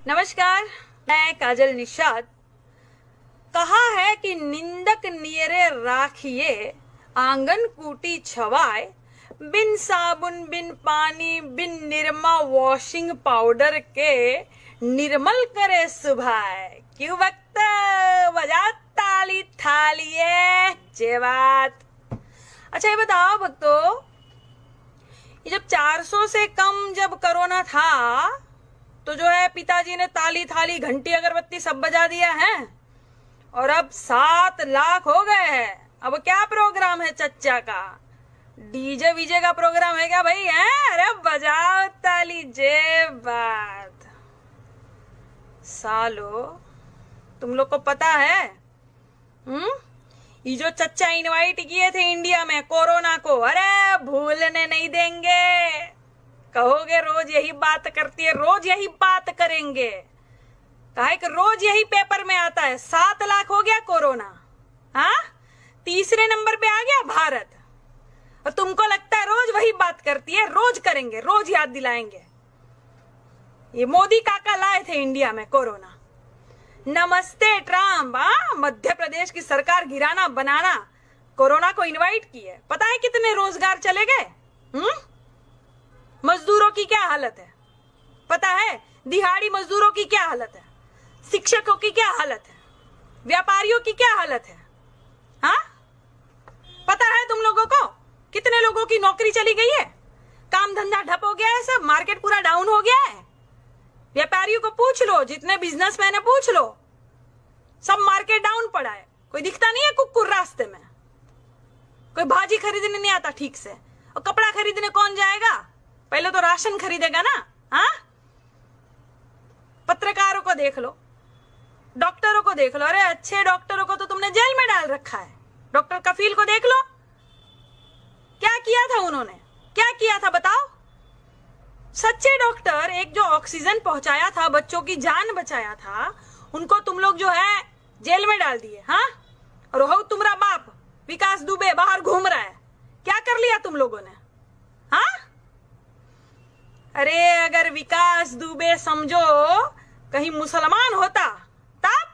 नमस्कार, मैं काजल निषाद। कहा है कि निंदक नियरे राखिए, आंगन कूटी छवाए, बिन साबुन बिन पानी बिन निरमा वॉशिंग पाउडर के निर्मल करे सुभाए। क्यों वक्त बजा ताली थालिए जे बात। अच्छा ये बताओ भक्तों, ये जब 400 से कम जब कोरोना था तो जो है पिताजी ने ताली थाली घंटी अगरबत्ती सब बजा दिया है, और अब 7 लाख हो गए हैं। अब क्या प्रोग्राम है चच्चा का? डीजे वीजे का प्रोग्राम है क्या भाई? है अरे बजाओ ताली जे बात। सालो तुम लोग को पता है ये जो चच्चा इनवाइट किए थे इंडिया में कोरोना को, अरे भूलने नहीं देंगे। कहोगे रोज यही बात करती है, रोज यही बात करेंगे। कहे कि रोज यही पेपर में आता है। 7 लाख हो गया कोरोना, हाँ 3रे नंबर पे आ गया भारत, और तुमको लगता है रोज वही बात करती है। रोज करेंगे, रोज याद दिलाएंगे। ये मोदी काका लाए थे इंडिया में कोरोना। नमस्ते ट्रम्प, मध्य प्रदेश की सरकार गिराना बनाना, कोरोना को इनवाइट की है। पता है कितने रोजगार चले गए? मजदूरों की क्या हालत है पता है? दिहाड़ी मजदूरों की क्या हालत है? शिक्षकों की क्या हालत है? व्यापारियों की क्या हालत है? हाँ पता है तुम लोगों को कितने लोगों की नौकरी चली गई है? काम धंधा ठप हो गया है, सब मार्केट पूरा डाउन हो गया है। व्यापारियों को पूछ लो, जितने बिजनेसमैन है पूछ लो, सब मार्केट डाउन पड़ा है। कोई दिखता नहीं है कुकुर रास्ते में, कोई भाजी खरीदने नहीं आता ठीक से, और कपड़ा खरीदने कौन जाएगा? पहले तो राशन खरीदेगा ना। हाँ पत्रकारों को देख लो, डॉक्टरों को देख लो। अरे अच्छे डॉक्टरों को तो तुमने जेल में डाल रखा है। डॉक्टर कफील को देख लो, क्या किया था उन्होंने, क्या किया था बताओ? सच्चे डॉक्टर, एक जो ऑक्सीजन पहुंचाया था, बच्चों की जान बचाया था, उनको तुम लोग जो है जेल में डाल दिए। हाँ और हो तुम्हारा बाप विकास दुबे बाहर घूम रहा है, क्या कर लिया तुम लोगों ने? हाँ अरे अगर विकास दुबे समझो कहीं मुसलमान होता तब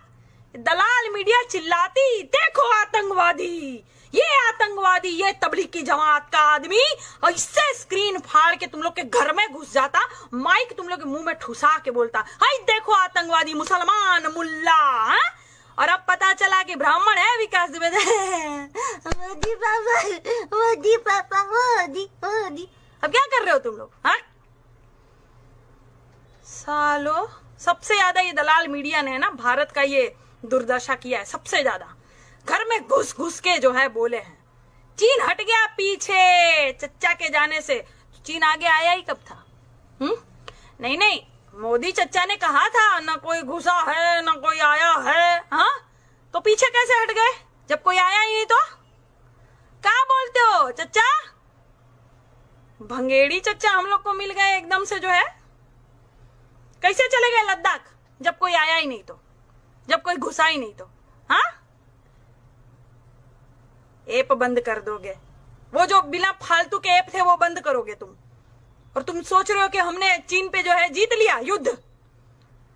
दलाल मीडिया चिल्लाती, देखो आतंकवादी, ये तबलीग की जमात का आदमी, और इससे स्क्रीन फाड़ के तुम लोग के घर में घुस जाता, माइक तुम लोग के मुंह में ठुसा के बोलता, हाय देखो आतंकवादी मुसलमान मुल्ला। हाँ? और अब पता चला कि ब्राह्मण है विकास दुबे। मोदी पापा, मोदी पापा, मोदी मोदी। अब क्या कर रहे हो तुम लोग? हाँ सालो सबसे ज्यादा ये दलाल मीडिया ने ना भारत का ये दुर्दशा किया है। सबसे ज्यादा घर में घुस घुस के जो है बोले हैं। चीन हट गया पीछे चच्चा के जाने से। चीन आगे आया ही कब था? नहीं नहीं, मोदी चच्चा ने कहा था ना कोई घुसा है ना कोई आया है। हाँ तो पीछे कैसे हट गए जब कोई आया ही नहीं? तो क्या बोलते हो चच्चा? भंगेड़ी चच्चा हम लोग को मिल गए एकदम से। जो है कैसे चले गए लद्दाख जब कोई आया ही नहीं तो, जब कोई घुसा ही नहीं तो? हाँ ऐप बंद कर दोगे, वो जो बिना फालतू के ऐप थे वो बंद करोगे तुम, और तुम सोच रहे हो कि हमने चीन पे जो है जीत लिया युद्ध।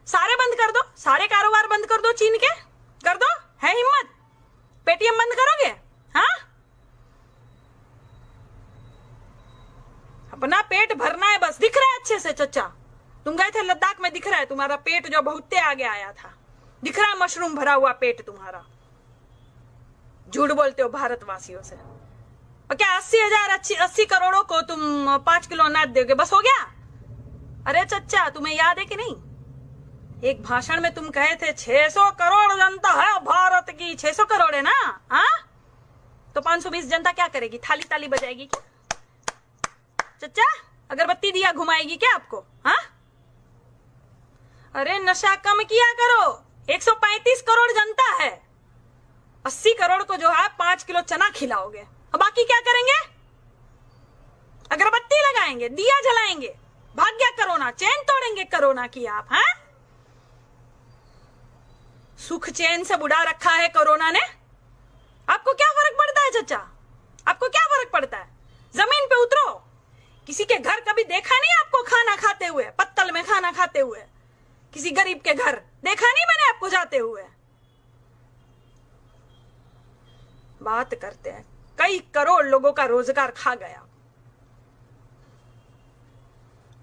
सारे बंद कर दो, सारे कारोबार बंद कर दो चीन के, कर दो, है हिम्मत? पेटीएम बंद करोगे? हाँ अपना पेट भरना है बस। दिख रहा है अच्छे से चच्चा, तुम गए थे लद्दाख में, दिख रहा है तुम्हारा पेट जो बहुत आगे आया था, दिख रहा है मशरूम भरा हुआ पेट तुम्हारा। झूठ बोलते हो भारतवासियों से। और क्या 80 करोड़ों को तुम 5 किलो अनाज दोगे, बस हो गया? अरे चच्चा तुम्हें याद है कि नहीं, एक भाषण में तुम कहे थे 600 करोड़ जनता है भारत की। 600 करोड़ है ना? हाँ तो 520 जनता क्या करेगी? थाली ताली बजाएगी क्या चच्चा? अगरबत्ती दिया घुमाएगी क्या आपको? हाँ अरे नशा कम किया करो। 135 करोड़ जनता है, 80 करोड़ को जो है 5 किलो चना खिलाओगे, अब बाकी क्या करेंगे? अगरबत्ती लगाएंगे, दिया जलाएंगे, भाग गया कोरोना, चैन तोड़ेंगे कोरोना की आप। हैं सुख चैन से बुढ़ा रखा है कोरोना ने। आपको क्या फर्क पड़ता है चचा? आपको क्या फर्क पड़ता है? जमीन पे उतरो। किसी के घर कभी देखा नहीं आपको खाना खाते हुए, पत्तल में खाना खाते हुए? किसी गरीब के घर देखा नहीं मैंने आपको जाते हुए। बात करते हैं, कई करोड़ लोगों का रोजगार खा गया।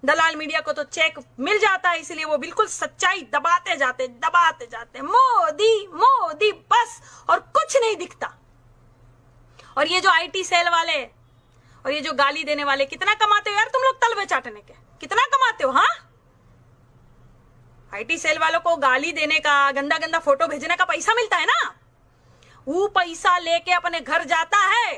दलाल मीडिया को तो चेक मिल जाता है, इसलिए वो बिल्कुल सच्चाई दबाते जाते मोदी मोदी बस, और कुछ नहीं दिखता। और ये जो आईटी सेल वाले और ये जो गाली देने वाले, कितना कमाते हो यार तुम लोग तलवे चाटने के, कितना कमाते हो? हाँ, आईटी सेल वालों को गाली देने का, गंदा गंदा फोटो भेजने का पैसा मिलता है ना, वो पैसा लेके अपने घर जाता है,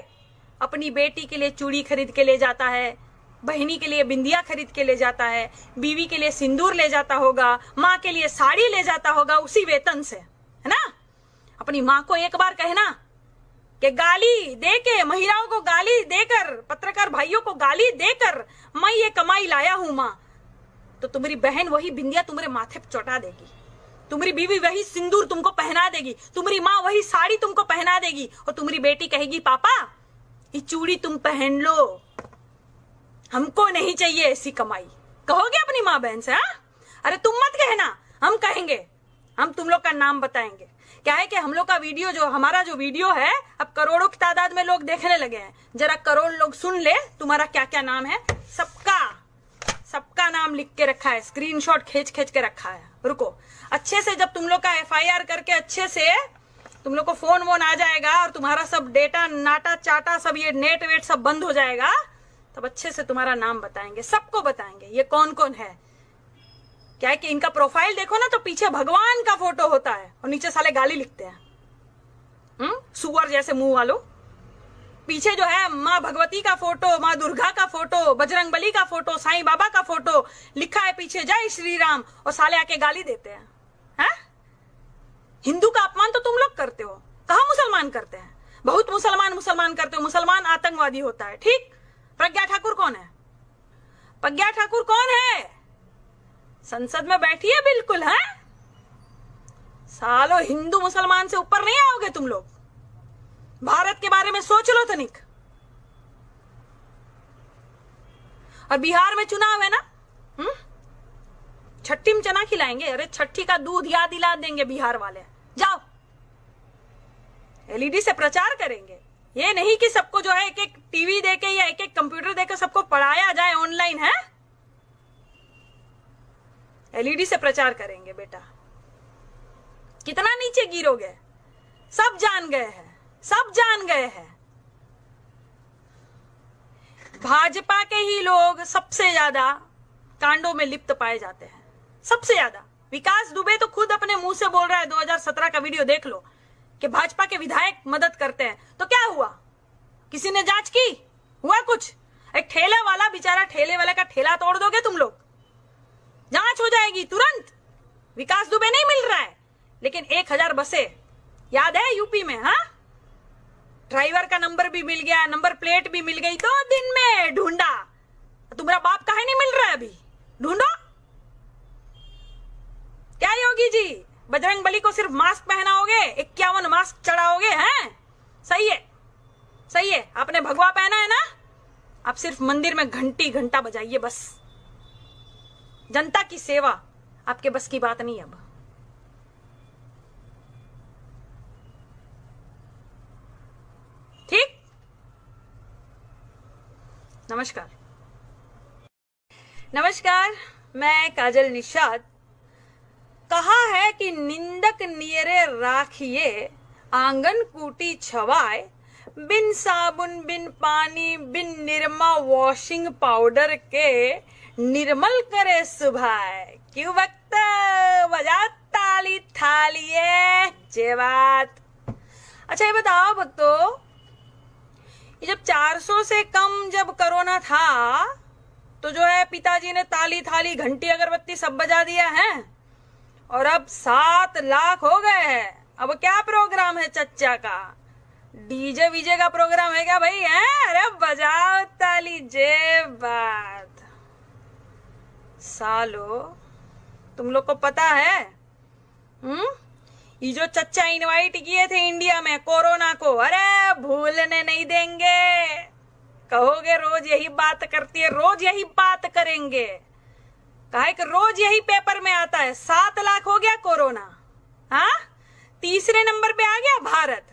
अपनी बेटी के लिए चूड़ी खरीद के ले जाता है, बहनी के लिए बिंदिया खरीद के ले जाता है, बीवी के लिए सिंदूर ले जाता होगा, माँ के लिए साड़ी ले जाता होगा उसी वेतन से, है ना। अपनी माँ को एक बार कहना कि गाली देके, महिलाओं को गाली देकर, पत्रकार भाइयों को गाली देकर मैं ये कमाई लाया हूं माँ, तो तुम्हारी बहन वही बिंदिया तुम्हारे माथे पे चौटा देगी, तुम्हारी बीवी वही सिंदूर तुमको पहना देगी, तुम्हारी माँ वही साड़ी तुमको पहना देगी, और तुम्हारी बेटी कहेगी पापा ये चूड़ी तुम पहन लो, हमको नहीं चाहिए ऐसी कमाई। कहोगे अपनी माँ बहन से? हाँ, अरे तुम मत कहना, हम कहेंगे, हम तुम लोग का नाम बताएंगे। क्या है कि हम लोग का वीडियो, जो हमारा जो वीडियो है, अब करोड़ों की तादाद में लोग देखने लगे हैं। जरा करोड़ लोग सुन ले तुम्हारा क्या क्या नाम है, सबका नाम लिख के रखा है, स्क्रीनशॉट खींच के रखा है। रुको, अच्छे से जब तुम लोग का एफआईआर करके अच्छे से तुम लोग को फोन वोन आ जाएगा और तुम्हारा सब डेटा नाटा चाटा सब ये नेट वेट सब बंद हो जाएगा, तब अच्छे से तुम्हारा नाम बताएंगे, सबको बताएंगे ये कौन कौन है। क्या है कि इनका प्रोफाइल देखो ना, तो पीछे भगवान का फोटो होता है और नीचे साले गाली लिखते हैं, सुअर जैसे मुंह वालों। पीछे जो है माँ भगवती का फोटो, माँ दुर्गा का फोटो, बजरंग बली का फोटो, साईं बाबा का फोटो, लिखा है पीछे जय श्री राम, और साले आके गाली देते हैं। हिंदू का अपमान तो तुम लोग करते हो, कहाँ मुसलमान करते हैं? बहुत मुसलमान करते हो, मुसलमान आतंकवादी होता है, ठीक। प्रज्ञा ठाकुर कौन है? प्रज्ञा ठाकुर कौन है? संसद में बैठी है बिल्कुल, है। सालो हिंदू मुसलमान से ऊपर नहीं आओगे तुम लोग। भारत के बारे में सोच लो तनिक। और बिहार में चुनाव है ना, छठी में चना खिलाएंगे। अरे छठी का दूध याद दिला देंगे बिहार वाले। जाओ, एलईडी से प्रचार करेंगे। ये नहीं कि सबको जो है एक एक टीवी देके या एक एक कंप्यूटर देकर सबको पढ़ाया जाए ऑनलाइन, है। एलईडी से प्रचार करेंगे बेटा। कितना नीचे गिरोगे, सब जान गए हैं, सब जान गए हैं। भाजपा के ही लोग सबसे ज्यादा कांडों में लिप्त पाए जाते हैं, सबसे ज्यादा। विकास दुबे तो खुद अपने मुंह से बोल रहा है, 2017 का वीडियो देख लो, कि भाजपा के विधायक मदद करते हैं। तो क्या हुआ? किसी ने जांच की? हुआ कुछ? एक ठेले वाला बेचारा, ठेले वाले का ठेला तोड़ दोगे तुम लोग, जांच हो जाएगी तुरंत। विकास दुबे नहीं मिल रहा है, लेकिन 1000 बसें याद है यूपी में, हाँ। ड्राइवर का नंबर भी मिल गया, नंबर प्लेट भी मिल गई, 2 दिन में ढूंढा। तुम्हारा बाप काहे नहीं मिल रहा है अभी? ढूंढो। क्या योगी जी, बजरंग बली को सिर्फ मास्क पहनाओगे, 51 मास्क चढ़ाओगे, हैं? सही है, सही है। आपने भगवा पहना है ना, आप सिर्फ मंदिर में घंटा बजाइए बस। जनता की सेवा आपके बस की बात नहीं। अब ठीक। नमस्कार, मैं काजल निषाद। कहा है कि निंदक नियरे राखिए, आंगन कूटी छवाए, बिन साबुन बिन पानी बिन निरमा वॉशिंग पाउडर के, निर्मल करे सुभाए। क्यों वक्त बजा ताली थालिए जे बात। अच्छा ये बताओ भक्तों, ये जब 400 से कम जब कोरोना था, तो जो है पिताजी ने ताली थाली घंटी अगरबत्ती सब बजा दिया है, और अब 7 लाख हो गए हैं। अब क्या प्रोग्राम है चच्चा का? डीजे वीजे का प्रोग्राम है क्या भाई, है? अरे बजाओ ताली जे बात। सालो तुम लोग को पता है, ये जो चच्चा इनवाइट किए थे इंडिया में कोरोना को, अरे भूलने नहीं देंगे। कहोगे रोज यही बात करती है, रोज यही बात करेंगे। काहे कि रोज यही पेपर में आता है 7 लाख हो गया कोरोना, हाँ, तीसरे नंबर पे आ गया भारत,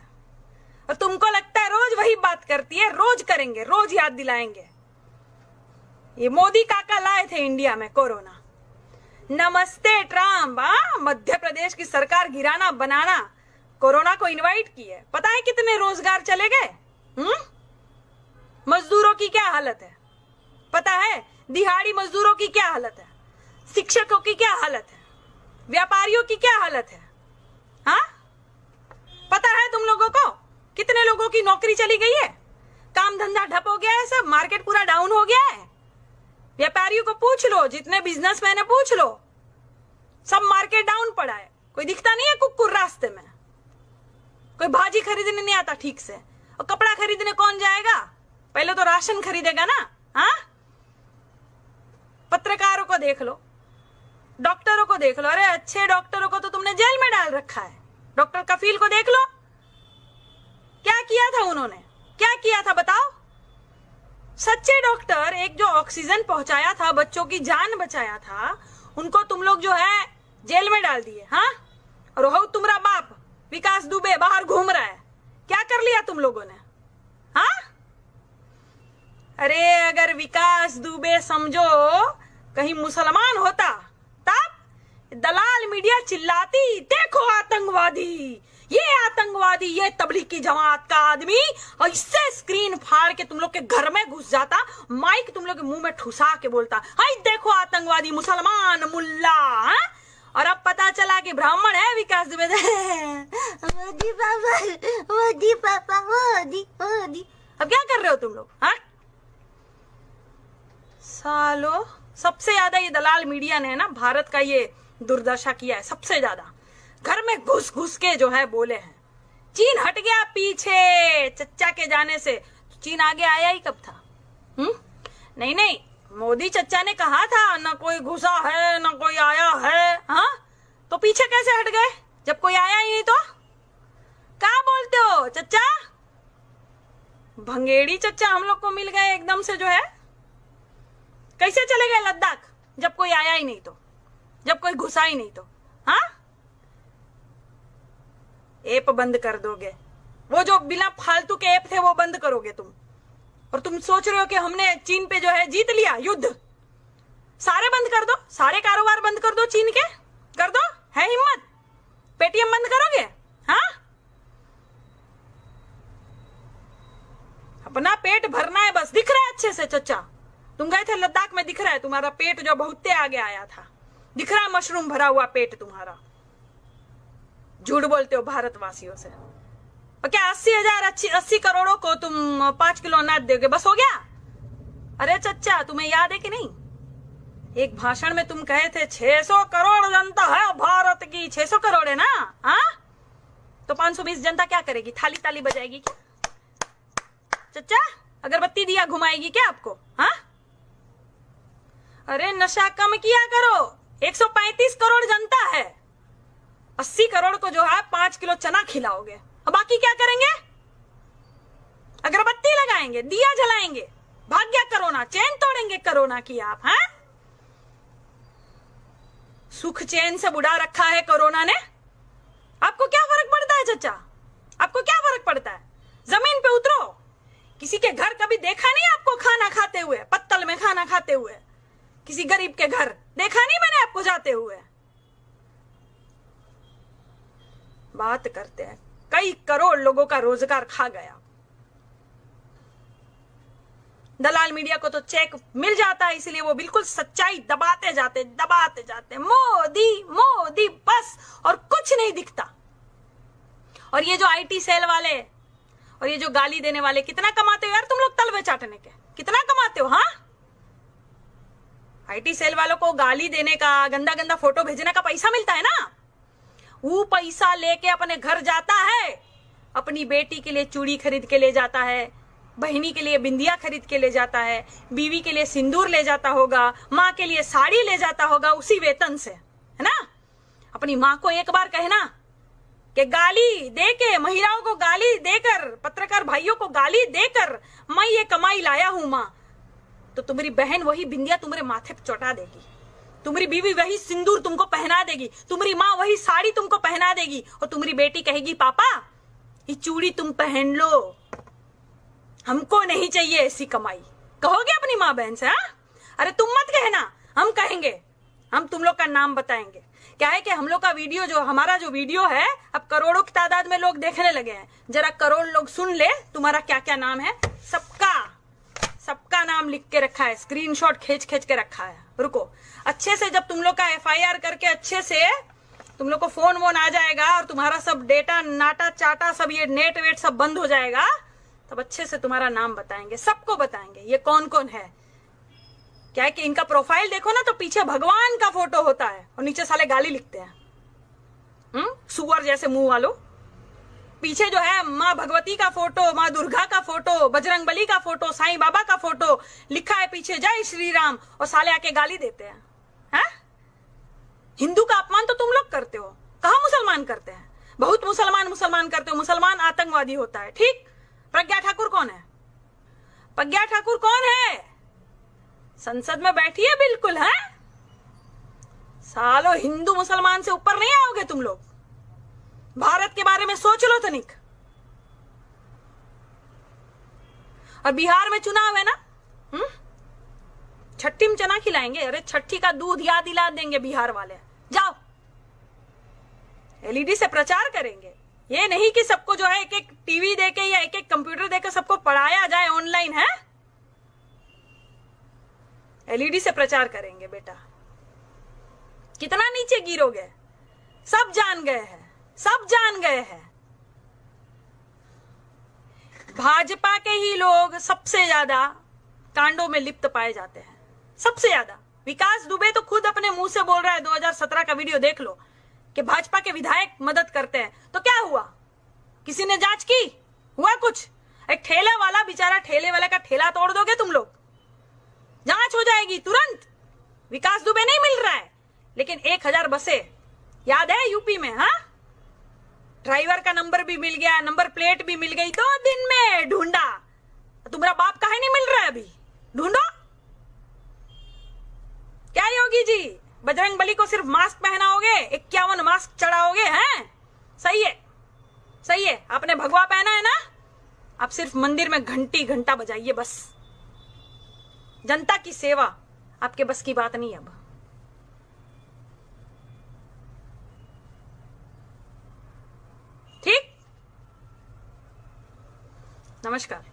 और तुमको लगता है रोज वही बात करती है। रोज करेंगे, रोज याद दिलाएंगे। ये मोदी काका लाए थे इंडिया में कोरोना। नमस्ते ट्रम्प, मध्य प्रदेश की सरकार गिराना बनाना, कोरोना को इनवाइट की है। पता है कितने रोजगार चले गए? मजदूरों की क्या हालत है पता है? दिहाड़ी मजदूरों की क्या हालत है? शिक्षकों की क्या हालत है? व्यापारियों की क्या हालत है? हाँ, पता है तुम लोगों को कितने लोगों की नौकरी चली गई है? काम धंधा ठप हो गया है, सब मार्केट पूरा डाउन हो गया है। व्यापारियों को पूछ लो, जितने बिजनेसमैन है पूछ लो, सब मार्केट डाउन पड़ा है। कोई दिखता नहीं है कुकुर रास्ते में, कोई भाजी खरीदने नहीं आता ठीक से, और कपड़ा खरीदने कौन जाएगा? पहले तो राशन खरीदेगा ना। हाँ, पत्रकारों को देख लो, डॉक्टरों को देख लो। अरे अच्छे डॉक्टरों को तो तुमने जेल में डाल रखा है। डॉक्टर कफील को देख लो, क्या किया था उन्होंने, क्या किया था बताओ? सच्चे डॉक्टर, एक जो ऑक्सीजन पहुंचाया था, बच्चों की जान बचाया था, उनको तुम लोग जो है जेल में डाल दिए। हाँ, और हो तुम्हारा बाप विकास दुबे बाहर घूम रहा है, क्या कर लिया तुम लोगों ने? हाँ, अरे अगर विकास दुबे समझो कहीं मुसलमान होता तब दलाल मीडिया चिल्लाती, देखो आतंकवादी, ये आतंकवादी, ये तबलीग की जमात का आदमी, और इससे स्क्रीन फाड़ के तुम लोग के घर में घुस जाता, माइक तुम लोग के मुंह में ठुसा के बोलता, हाय देखो आतंकवादी, मुसलमान मुल्ला। हा? और अब पता चला कि ब्राह्मण है विकास दुबे। मोदी पापा, मोदी पापा, मोदी मोदी। अब क्या कर रहे हो तुम लोग? हाँ, सालो सबसे ज्यादा ये दलाल मीडिया ने ना भारत का ये दुर्दशा किया है। सबसे ज्यादा घर में घुस घुस के जो है बोले हैं। चीन हट गया पीछे चच्चा के जाने से, चीन आगे आया ही कब था? नहीं नहीं, मोदी चच्चा ने कहा था ना कोई घुसा है ना कोई आया है। हाँ, तो पीछे कैसे हट गए जब कोई आया ही नहीं? तो क्या बोलते हो चच्चा? भंगेड़ी चच्चा हम लोग को मिल गए एकदम से जो है। कैसे चले गए लद्दाख जब कोई आया ही नहीं तो, जब कोई घुसा ही नहीं तो? हाँ, ऐप बंद कर दोगे, वो जो बिना फालतू के ऐप थे वो बंद करोगे तुम, और तुम सोच रहे हो कि हमने चीन पे जो है जीत लिया युद्ध। सारे बंद कर दो, सारे कारोबार बंद कर दो चीन के, कर दो, है हिम्मत? पेटीएम बंद करोगे? हाँ, अपना पेट भरना है बस। दिख रहा है अच्छे से चच्चा, तुम गए थे लद्दाख में, दिख रहा है तुम्हारा पेट जो बहुत आगे आया था, दिख रहा है मशरूम भरा हुआ पेट तुम्हारा। झूठ बोलते हो भारतवासियों से। और क्या 80 करोड़ों को तुम 5 किलो अनाज दोगे, बस हो गया? अरे चच्चा तुम्हें याद है कि नहीं, एक भाषण में तुम कहे थे 600 करोड़ जनता है भारत की। 600 करोड़ है ना? हाँ, तो 520 जनता क्या करेगी? थाली ताली बजाएगी क्या चच्चा? अगरबत्ती दिया घुमाएगी क्या आपको? हाँ, अरे नशा कम किया करो। 135 करोड़ जनता है, 80 करोड़ को जो है 5 किलो चना खिलाओगे, अब बाकी क्या करेंगे? अगरबत्ती लगाएंगे, दिया जलाएंगे, भाग गया कोरोना, चैन तोड़ेंगे कोरोना की आप। हैं, सुख चैन से बुढ़ा रखा है कोरोना ने। आपको क्या फर्क पड़ता है चचा? आपको क्या फर्क पड़ता है? जमीन पे उतरो। किसी के घर कभी देखा नहीं आपको खाना खाते हुए, पत्तल में खाना खाते हुए? किसी गरीब के घर देखा नहीं मैंने आपको जाते हुए। बात करते हैं, कई करोड़ लोगों का रोजगार खा गया। दलाल मीडिया को तो चेक मिल जाता है, इसलिए वो बिल्कुल सच्चाई दबाते जाते मोदी मोदी बस, और कुछ नहीं दिखता। और ये जो आईटी सेल वाले और ये जो गाली देने वाले कितना कमाते हो यार तुम लोग तलवे चाटने के? कितना कमाते हो? हाँ, आईटी सेल वालों को गाली देने का, गंदा गंदा फोटो भेजने का पैसा मिलता है ना, वो पैसा लेके अपने घर जाता है, अपनी बेटी के लिए चूड़ी खरीद के ले जाता है, बहनी के लिए बिंदिया खरीद के ले जाता है, बीवी के लिए सिंदूर ले जाता होगा, माँ के लिए साड़ी ले जाता होगा उसी वेतन से, है ना? अपनी माँ को एक बार कहना कि गाली देके, महिलाओं को गाली देकर, पत्रकार भाइयों को गाली देकर मैं ये कमाई लाया हूं माँ, तो तुम्हारी बहन वही बिंदिया तुम्हारे माथे पे चौटा देगी। तुम्हारी बीवी वही सिंदूर तुमको पहना देगी, तुम्हारी माँ वही साड़ी तुमको पहना देगी, और तुम्हारी बेटी कहेगी पापा ये चूड़ी तुम पहन लो, हमको नहीं चाहिए ऐसी कमाई। कहोगे अपनी माँ बहन से? हाँ, अरे तुम मत कहना, हम कहेंगे, हम तुम लोग का नाम बताएंगे। क्या है कि हम लोग का वीडियो जो हमारा जो वीडियो है अब करोड़ों की तादाद में लोग देखने लगे हैं। जरा करोड़ लोग सुन ले तुम्हारा क्या क्या नाम है, सबका नाम लिख के रखा है, स्क्रीनशॉट खींच के रखा है। रुको, अच्छे से जब तुम लोग का FIR करके अच्छे से तुम लोग को फोन वोन आ जाएगा और तुम्हारा सब डेटा नाटा चाटा सब ये नेट वेट सब बंद हो जाएगा, तब अच्छे से तुम्हारा नाम बताएंगे, सबको बताएंगे ये कौन कौन है। क्या है कि इनका प्रोफाइल देखो ना तो पीछे भगवान का फोटो होता है और नीचे साले गाली लिखते हैं, सुअर जैसे मुंह वालों। पीछे जो है माँ भगवती का फोटो, माँ दुर्गा का फोटो, बजरंग बली का फोटो, साईं बाबा का फोटो लिखा है पीछे जय श्री राम, और साले आके गाली देते हैं। हिंदू का अपमान तो तुम लोग करते हो, कहाँ मुसलमान करते हैं? बहुत मुसलमान करते हो, मुसलमान आतंकवादी होता है। ठीक, प्रज्ञा ठाकुर कौन है? प्रज्ञा ठाकुर कौन है? संसद में बैठी है बिल्कुल, है सालो। हिंदू मुसलमान से ऊपर नहीं आओगे तुम लोग। भारत के बारे में सोच लो तनिक। और बिहार में चुनाव है ना, छठी में चना खिलाएंगे। अरे छठी का दूध याद दिला देंगे बिहार वाले। जाओ LED से प्रचार करेंगे। ये नहीं कि सबको जो है एक एक टीवी देके या एक एक कंप्यूटर देके सबको पढ़ाया जाए ऑनलाइन, है LED से प्रचार करेंगे बेटा। कितना नीचे गिरोगे, सब जान गए हैं, सब जान गए हैं। भाजपा के ही लोग सबसे ज्यादा कांडों में लिप्त पाए जाते हैं, सबसे ज्यादा। विकास दुबे तो खुद अपने मुंह से बोल रहा है, 2017 का वीडियो देख लो, कि भाजपा के विधायक मदद करते हैं। तो क्या हुआ? किसी ने जांच की? हुआ कुछ? एक ठेला वाला बेचारा, ठेले वाला का ठेला तोड़ दोगे तुम लोग, जांच हो जाएगी तुरंत। विकास दुबे नहीं मिल रहा है, लेकिन 1000 बसें याद है यूपी में, हाँ, ड्राइवर का नंबर भी मिल गया, नंबर प्लेट भी मिल गई 2 दिन में। ढूंढा। तुम्हारा बाप काहे नहीं मिल रहा है अभी? ढूंढो। क्या योगी जी, बजरंग बली को सिर्फ मास्क पहनाओगे, 51 मास्क चढ़ाओगे? हैं, सही है, सही है। आपने भगवा पहना है ना, आप सिर्फ मंदिर में घंटा बजाइए बस। जनता की सेवा आपके बस की बात नहीं। अब ठीक, नमस्कार,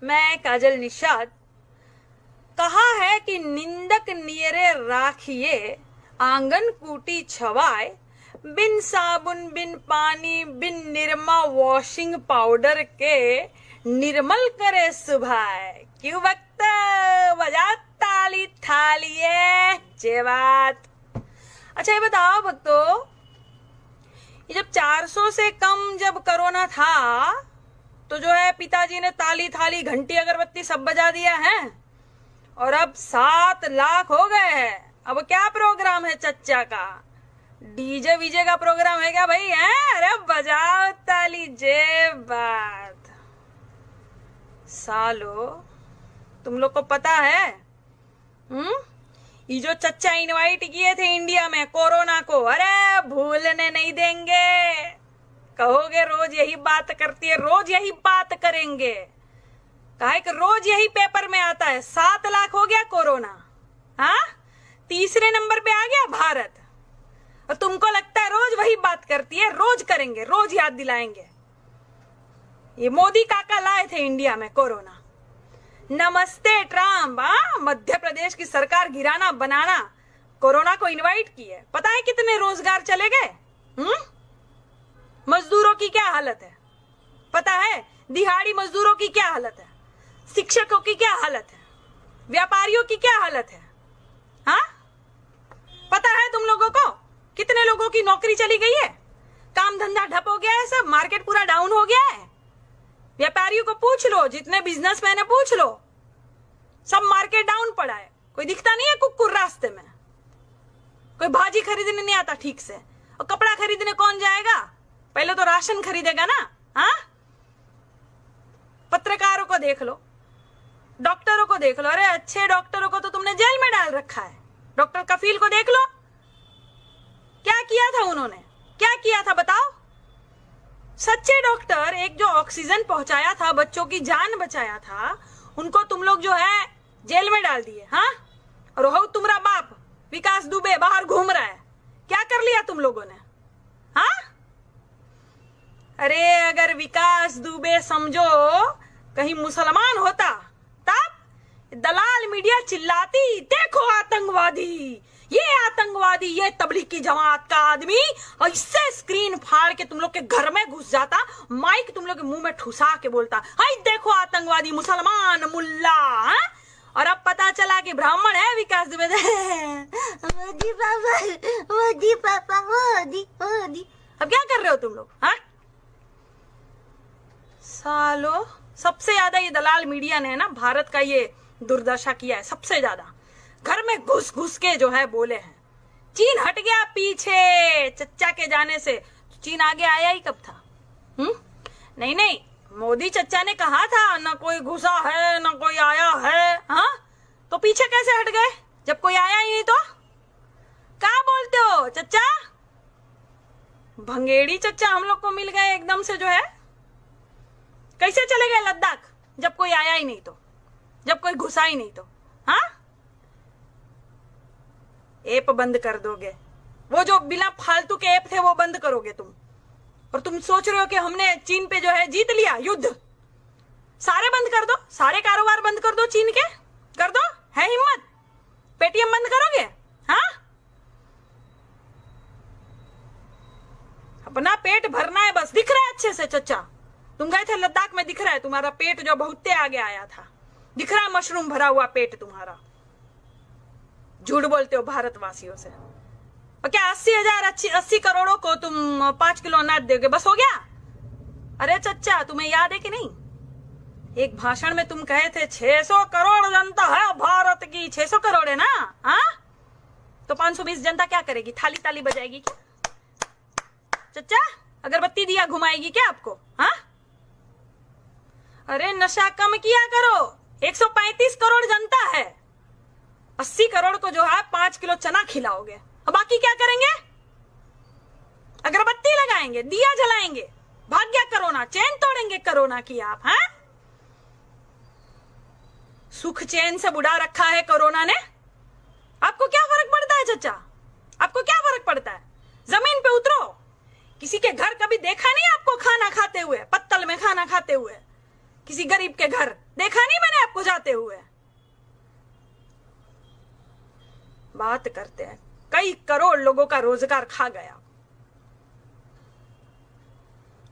मैं काजल निषाद। कहा है कि निंदक नियरे राखिए, आंगन कूटी छवाए, बिन साबुन बिन पानी बिन निरमा वॉशिंग पाउडर के, निर्मल करे सुभाए। क्यों वक्त बजा ताली थालिए जेवात। अच्छा ये बताओ भक्तों, ये जब 400 से कम जब कोरोना था तो जो है पिताजी ने ताली थाली घंटी अगरबत्ती सब बजा दिया है, और अब 7 लाख हो गए हैं। अब क्या प्रोग्राम है चच्चा का? डीजे वीजे का प्रोग्राम है क्या भाई? है, अरे बजाओ ताली जे बात। सालो तुम लोग को पता है, ये जो चच्चा इनवाइट किए थे इंडिया में कोरोना को, अरे भूलने नहीं देंगे। कहोगे रोज यही बात करती है, रोज यही बात करेंगे। कहा कि रोज यही पेपर में आता है। 7 लाख हो गया कोरोना, हाँ, 3रे नंबर पे आ गया भारत, और तुमको लगता है रोज वही बात करती है। रोज करेंगे, रोज याद दिलाएंगे। ये मोदी काका लाए थे इंडिया में कोरोना। नमस्ते ट्रम्प, मध्य प्रदेश की सरकार गिराना बनाना, कोरोना को इनवाइट किए। पता है कितने रोजगार चले गए? मजदूरों की क्या हालत है पता है? दिहाड़ी मजदूरों की क्या हालत है? शिक्षकों की क्या हालत है? व्यापारियों की क्या हालत है? हाँ, पता है तुम लोगों को कितने लोगों की नौकरी चली गई है? काम धंधा ठप हो गया है, सब मार्केट पूरा डाउन हो गया है। व्यापारियों को पूछ लो, जितने बिजनेसमैन है पूछ लो, सब मार्केट डाउन पड़ा है। कोई दिखता नहीं है कुकुर रास्ते में, कोई भाजी खरीदने नहीं आता ठीक से, और कपड़ा खरीदने कौन जाएगा? पहले तो राशन खरीदेगा ना। हाँ, पत्रकारों को देख लो, डॉक्टरों को देख लो, अरे अच्छे डॉक्टरों को तो तुमने जेल में डाल रखा है। डॉक्टर कफील को देख लो, क्या किया था उन्होंने, क्या किया था बताओ। सच्चे डॉक्टर, एक जो ऑक्सीजन पहुंचाया था, बच्चों की जान बचाया था, उनको तुम लोग जो है जेल में डाल दिए। हाँ, और हो तुम्हारा बाप विकास दुबे बाहर घूम रहा है, क्या कर लिया तुम लोगों ने। हाँ, अरे अगर विकास दुबे समझो कहीं मुसलमान होता तब दलाल मीडिया चिल्लाती, देखो आतंकवादी, ये आतंकवादी, ये तबलीगी जमात का आदमी, और इससे स्क्रीन फाड़ के तुम लोग के घर में घुस जाता, माइक तुम लोग के मुंह में ठुसा के बोलता, हाय देखो आतंकवादी, मुसलमान मुल्ला। हा? और अब पता चला कि ब्राह्मण है विकास दुबे। मोदी पापा, मोदी पापा, मोदी मोदी। अब क्या कर रहे हो तुम लोग। हाँ, सालो सबसे ज्यादा ये दलाल मीडिया ने ना भारत का ये दुर्दशा किया है, सबसे ज्यादा घर में घुस घुस के जो है बोले हैं। चीन हट गया पीछे चच्चा के जाने से, चीन आगे आया ही कब था। नहीं नहीं, मोदी चच्चा ने कहा था ना कोई घुसा है ना कोई आया है। हाँ, तो पीछे कैसे हट गए जब कोई आया ही नहीं। तो क्या बोलते हो चच्चा, भंगेड़ी चच्चा हम लोग को मिल गए एकदम से जो है। कैसे चले गए लद्दाख जब कोई आया ही नहीं तो, जब कोई घुसा ही नहीं तो। हाँ, ऐप बंद कर दोगे, वो जो बिना फालतू के ऐप थे वो बंद करोगे तुम, और तुम सोच रहे हो कि हमने चीन पे जो है जीत लिया युद्ध। सारे बंद कर दो, सारे कारोबार बंद कर दो चीन के, कर दो, है हिम्मत। पेटीएम बंद करोगे। हाँ, अपना पेट भरना है बस। दिख रहा है अच्छे से चच्चा, तुम गए थे लद्दाख में, दिख रहा है तुम्हारा पेट जो बहुत आगे आया था, दिख रहा है मशरूम भरा हुआ पेट तुम्हारा। झूठ बोलते हो भारतवासियों से। और क्या 80 करोड़ों को तुम 5 किलो अनाज दोगे, बस हो गया। अरे चच्चा तुम्हें याद है कि नहीं, एक भाषण में तुम कहे थे 600 करोड़ जनता है भारत की। 600 करोड़ है ना। हाँ, तो 520 जनता क्या करेगी, थाली ताली बजाएगी क्या चच्चा, अगरबत्ती दिया घुमाएगी क्या आपको। हाँ, अरे नशा कम किया करो, 135 करोड़ जनता है, 80 करोड़ को जो है 5 किलो चना खिलाओगे, और बाकी क्या करेंगे, अगरबत्ती लगाएंगे, दिया जलाएंगे, भाग गया कोरोना, चैन तोड़ेंगे कोरोना की आप। हैं, सुख चैन से बुढ़ा रखा है कोरोना ने। आपको क्या फर्क पड़ता है चचा, आपको क्या फर्क पड़ता है। जमीन पे उतरो, किसी के घर कभी देखा नहीं आपको खाना खाते हुए, पत्तल में खाना खाते हुए, किसी गरीब के घर देखा नहीं मैंने आपको जाते हुए। बात करते हैं, कई करोड़ लोगों का रोजगार खा गया।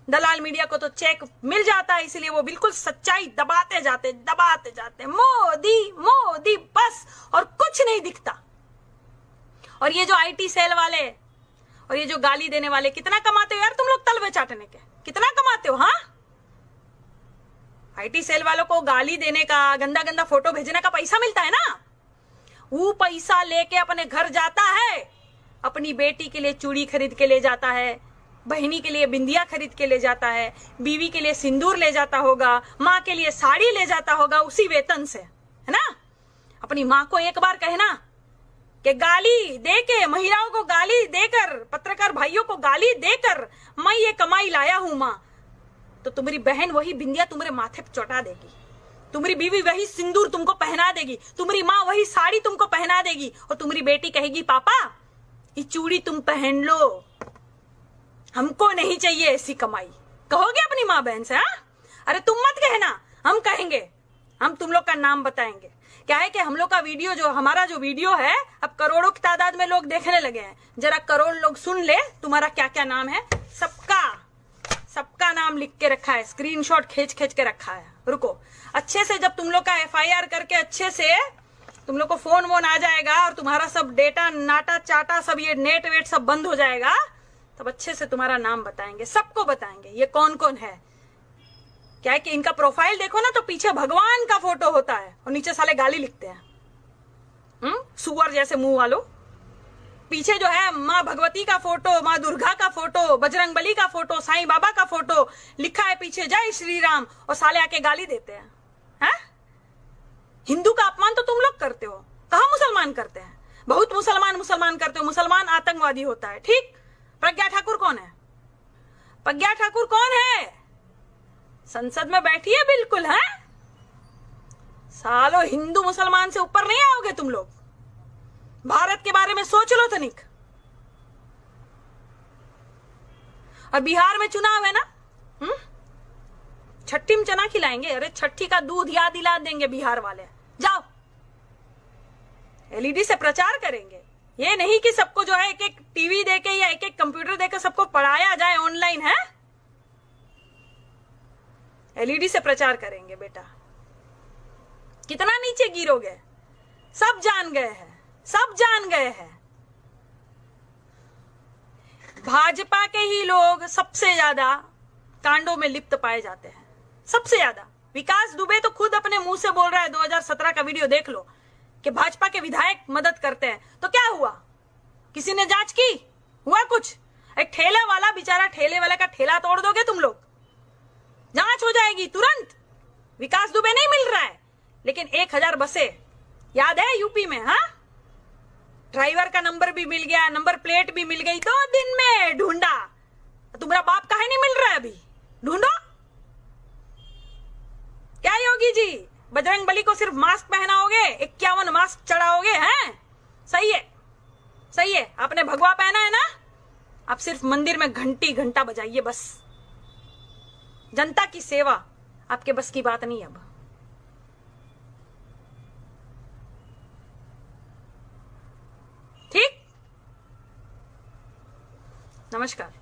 दलाल मीडिया को तो चेक मिल जाता है, इसलिए वो बिल्कुल सच्चाई दबाते जाते मोदी मोदी बस, और कुछ नहीं दिखता। और ये जो आईटी सेल वाले और ये जो गाली देने वाले, कितना कमाते हो यार तुम लोग तलवे चाटने के, कितना कमाते हो। हाँ, आईटी सेल वालों को गाली देने का, गंदा गंदा फोटो भेजने का पैसा मिलता है ना, वो पैसा लेके अपने घर जाता है, अपनी बेटी के लिए चूड़ी खरीद के ले जाता है, बहनी के लिए बिंदिया खरीद के ले जाता है, बीवी के लिए सिंदूर ले जाता होगा, माँ के लिए साड़ी ले जाता होगा उसी वेतन से, है ना। अपनी माँ को एक बार कहना कि गाली देके, महिलाओं को गाली देकर, पत्रकार भाइयों को गाली देकर मैं ये कमाई लाया हूं माँ, तो तुम्हारी बहन वही बिंदिया तुम्हारे माथे पे चौटा देगी, तुम्हारी बीवी वही सिंदूर तुमको पहना देगी, तुम्हारी माँ वही साड़ी तुमको पहना देगी, और तुम्हारी बेटी कहेगी पापा ये चूड़ी तुम पहन लो, हमको नहीं चाहिए ऐसी कमाई। कहोगे अपनी माँ बहन से। हाँ, अरे तुम मत कहना, हम कहेंगे, हम तुम लोग का नाम बताएंगे। क्या है कि हम लोग का वीडियो, जो हमारा जो वीडियो है, अब करोड़ों की तादाद में लोग देखने लगे हैं। जरा करोड़ लोग सुन ले तुम्हारा क्या क्या नाम है, सबका नाम लिख के रखा है, स्क्रीनशॉट खींच के रखा है। रुको, अच्छे से जब तुम लोग का FIR करके अच्छे से तुम लोग को फोन वोन आ जाएगा और तुम्हारा सब डेटा नाटा चाटा सब ये नेट वेट सब बंद हो जाएगा, तब अच्छे से तुम्हारा नाम बताएंगे, सबको बताएंगे ये कौन कौन है। क्या है कि इनका प्रोफाइल देखो ना, तो पीछे भगवान का फोटो होता है और नीचे साले गाली लिखते हैं, सुअर जैसे मुंह वालों। पीछे जो है माँ भगवती का फोटो, माँ दुर्गा का फोटो, बजरंग बली का फोटो, साईं बाबा का फोटो, लिखा है पीछे जय श्री राम, और साले आके गाली देते हैं। हिंदू का अपमान तो तुम लोग करते हो, कहां मुसलमान करते हैं? बहुत मुसलमान करते हो, मुसलमान आतंकवादी होता है। ठीक, प्रज्ञा ठाकुर कौन है? प्रज्ञा ठाकुर कौन है? संसद में बैठी है बिल्कुल, है? सालो हिंदू मुसलमान से ऊपर नहीं आओगे तुम लोग। भारत के बारे में सोच लो तनिक। और बिहार में चुनाव है ना, छठी में चना खिलाएंगे। अरे छठी का दूध याद दिला देंगे बिहार वाले। जाओ, एलईडी से प्रचार करेंगे। ये नहीं कि सबको जो है एक एक टीवी देके या एक एक कंप्यूटर देके सबको पढ़ाया जाए ऑनलाइन, है? एलईडी से प्रचार करेंगे बेटा। कितना नीचे गिरोगे, सब जान गए हैं, सब जान गए हैं। भाजपा के ही लोग सबसे ज्यादा कांडों में लिप्त पाए जाते हैं, सबसे ज्यादा। विकास दुबे तो खुद अपने मुंह से बोल रहा है, 2017 का वीडियो देख लो, कि भाजपा के विधायक मदद करते हैं। तो क्या हुआ? किसी ने जांच की? हुआ कुछ? एक ठेला वाला बेचारा, ठेले वाला का ठेला तोड़ दोगे तुम लोग, जांच हो जाएगी तुरंत। विकास दुबे नहीं मिल रहा है, लेकिन 1000 बसें याद है यूपी में, हाँ? ड्राइवर का नंबर भी मिल गया, नंबर प्लेट भी मिल गई, 2 दिन में ढूंढा। तुम्हारा बाप काहे नहीं मिल रहा है अभी? ढूंढो। क्या योगी जी, बजरंग बली को सिर्फ मास्क पहनाओगे, 51 मास्क चढ़ाओगे, हैं? सही है, सही है। आपने भगवा पहना है ना, आप सिर्फ मंदिर में घंटा बजाइए बस। जनता की सेवा आपके बस की बात नहीं। अब ठीक, नमस्कार।